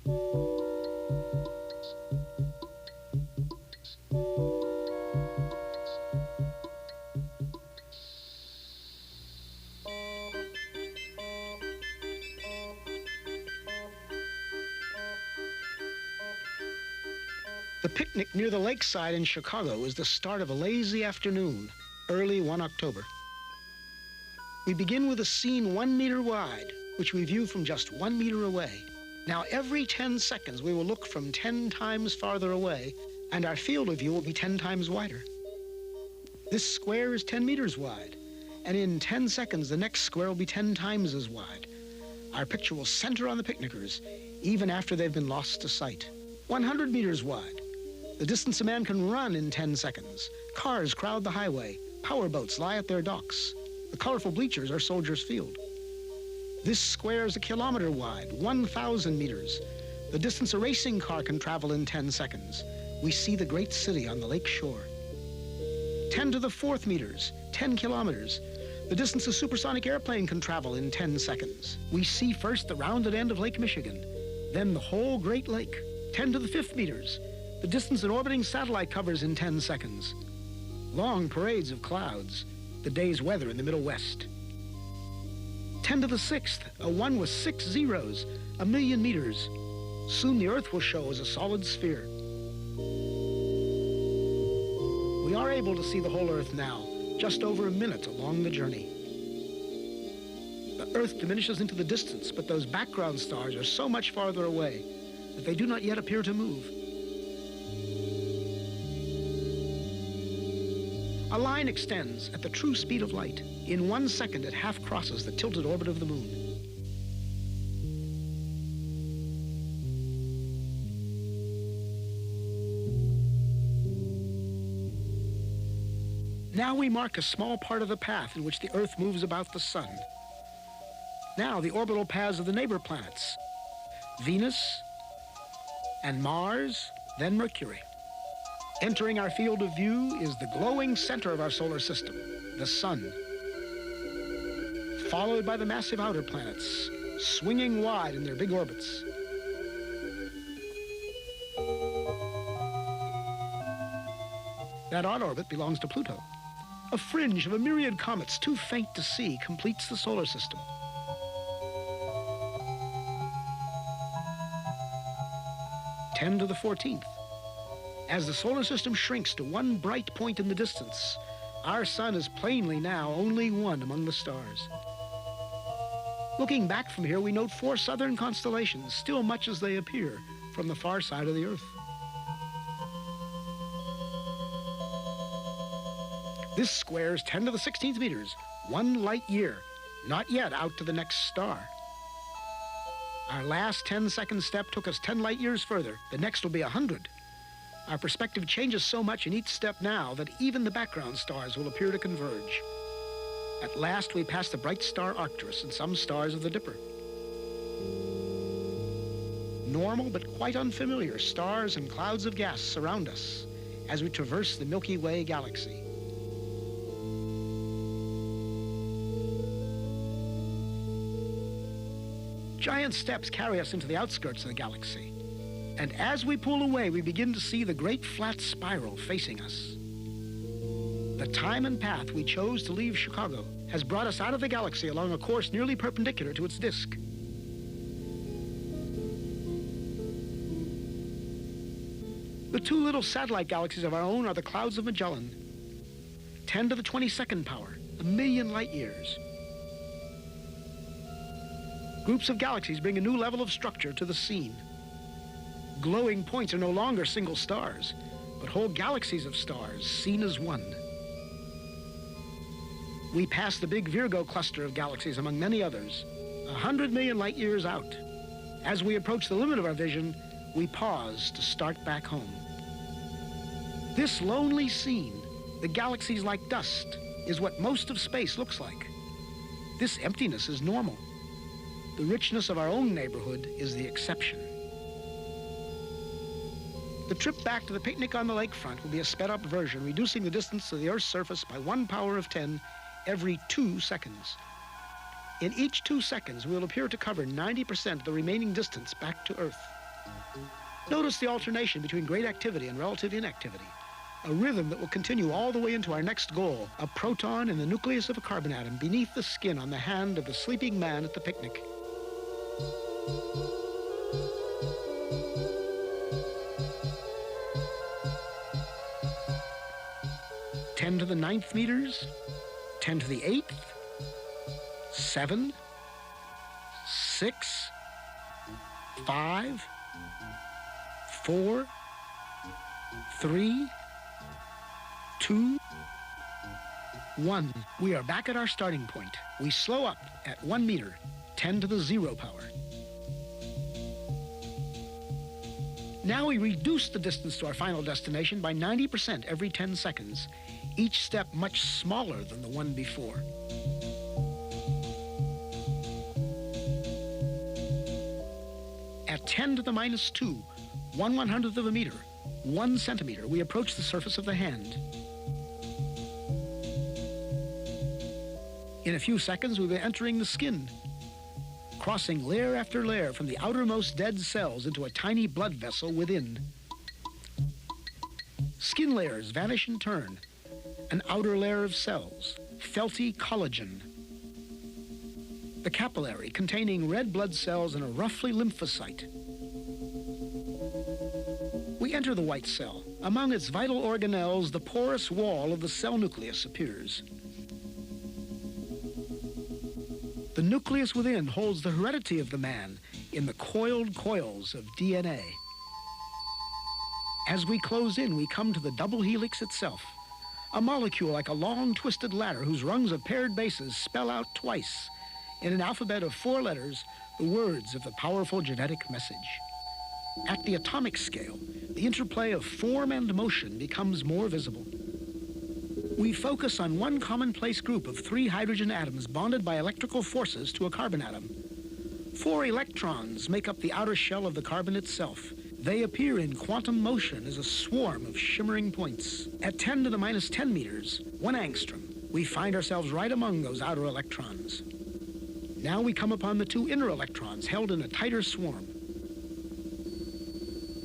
The picnic near the lakeside in Chicago is the start of a lazy afternoon, early one October. We begin with a scene 1 meter wide, which we view from just 1 meter away. Now, every 10 seconds, we will look from 10 times farther away, and our field of view will be 10 times wider. This square is 10 meters wide, and in 10 seconds, the next square will be 10 times as wide. Our picture will center on the picnickers, even after they've been lost to sight. 100 meters wide. The distance a man can run in 10 seconds. Cars crowd the highway. Power boats lie at their docks. The colorful bleachers are Soldiers Field. This square is 1 kilometer wide, 1,000 meters. The distance a racing car can travel in 10 seconds. We see the great city on the lake shore. 10 to the 4th meters, 10 kilometers. The distance a supersonic airplane can travel in 10 seconds. We see first the rounded end of Lake Michigan, then the whole Great Lake. 10 to the 5th meters, the distance an orbiting satellite covers in 10 seconds. Long parades of clouds, the day's weather in the Middle West. 10 to the 6th, a 1 with 6 zeros, 1 million meters. Soon the Earth will show as a solid sphere. We are able to see the whole Earth now, just over a minute along the journey. The Earth diminishes into the distance, but those background stars are so much farther away that they do not yet appear to move. A line extends at the true speed of light. In 1 second, it half crosses the tilted orbit of the moon. Now we mark a small part of the path in which the Earth moves about the sun. Now the orbital paths of the neighbor planets, Venus and Mars, then Mercury. Entering our field of view is the glowing center of our solar system, the sun, followed by the massive outer planets, swinging wide in their big orbits. That odd orbit belongs to Pluto. A fringe of a myriad comets too faint to see completes the solar system. Ten to the 14th. As the solar system shrinks to one bright point in the distance, our sun is plainly now only one among the stars. Looking back from here, we note 4 southern constellations, still much as they appear from the far side of the Earth. This square is 10 to the 16th meters, 1 light year, not yet out to the next star. Our last 10-second step took us 10 light years further. The next will be 100. Our perspective changes so much in each step now that even the background stars will appear to converge. At last, we pass the bright star Arcturus and some stars of the Dipper. Normal but quite unfamiliar stars and clouds of gas surround us as we traverse the Milky Way galaxy. Giant steps carry us into the outskirts of the galaxy. And as we pull away, we begin to see the great flat spiral facing us. The time and path we chose to leave Chicago has brought us out of the galaxy along a course nearly perpendicular to its disk. The 2 little satellite galaxies of our own are the clouds of Magellan. 10 to the 22nd power, 1 million light years. Groups of galaxies bring a new level of structure to the scene. Glowing points are no longer single stars, but whole galaxies of stars seen as one. We pass the big Virgo cluster of galaxies among many others, 100 million light years out. As we approach the limit of our vision, we pause to start back home. This lonely scene, the galaxies like dust, is what most of space looks like. This emptiness is normal. The richness of our own neighborhood is the exception. The trip back to the picnic on the lakefront will be a sped-up version, reducing the distance to the Earth's surface by 1 power of 10 every 2 seconds. In each 2 seconds, we'll appear to cover 90% of the remaining distance back to Earth. Notice the alternation between great activity and relative inactivity, a rhythm that will continue all the way into our next goal, a proton in the nucleus of a carbon atom beneath the skin on the hand of the sleeping man at the picnic. Ten to the 9th meters, 10 to the 8th, 7, 6, 5, 4, 3, 2, 1. We are back at our starting point. We slow up at 1 meter, 10 to the 0 power. Now we reduce the distance to our final destination by 90% every 10 seconds, each step much smaller than the one before. At 10 to the minus 2, 1/100th of a meter, 1 centimeter, we approach the surface of the hand. In a few seconds, we'll be entering the skin, crossing layer after layer from the outermost dead cells into a tiny blood vessel within. Skin layers vanish in turn. An outer layer of cells, felty collagen. The capillary containing red blood cells and a roughly lymphocyte. We enter the white cell. Among its vital organelles, the porous wall of the cell nucleus appears. The nucleus within holds the heredity of the man in the coiled coils of DNA. As we close in, we come to the double helix itself, a molecule like a long twisted ladder whose rungs of paired bases spell out twice, in an alphabet of 4 letters, the words of the powerful genetic message. At the atomic scale, the interplay of form and motion becomes more visible. We focus on one commonplace group of 3 hydrogen atoms bonded by electrical forces to a carbon atom. 4 electrons make up the outer shell of the carbon itself. They appear in quantum motion as a swarm of shimmering points. At 10 to the minus 10 meters, 1 angstrom, we find ourselves right among those outer electrons. Now we come upon the 2 inner electrons held in a tighter swarm.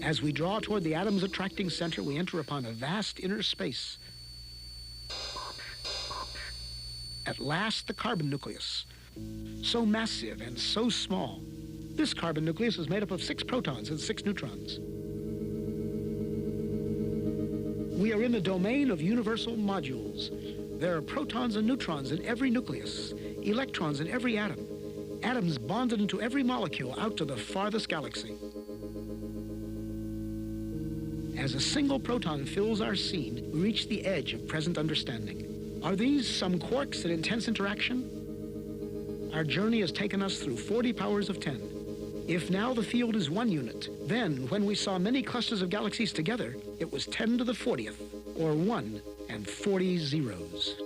As we draw toward the atom's attracting center, we enter upon a vast inner space. At last, the carbon nucleus, so massive and so small. This carbon nucleus is made up of 6 protons and 6 neutrons. We are in the domain of universal modules. There are protons and neutrons in every nucleus, electrons in every atom, atoms bonded into every molecule out to the farthest galaxy. As a single proton fills our scene, we reach the edge of present understanding. Are these some quarks at intense interaction? Our journey has taken us through 40 powers of 10. If now the field is 1 unit, then when we saw many clusters of galaxies together, it was 10 to the 40th, or 1 and 40 zeros.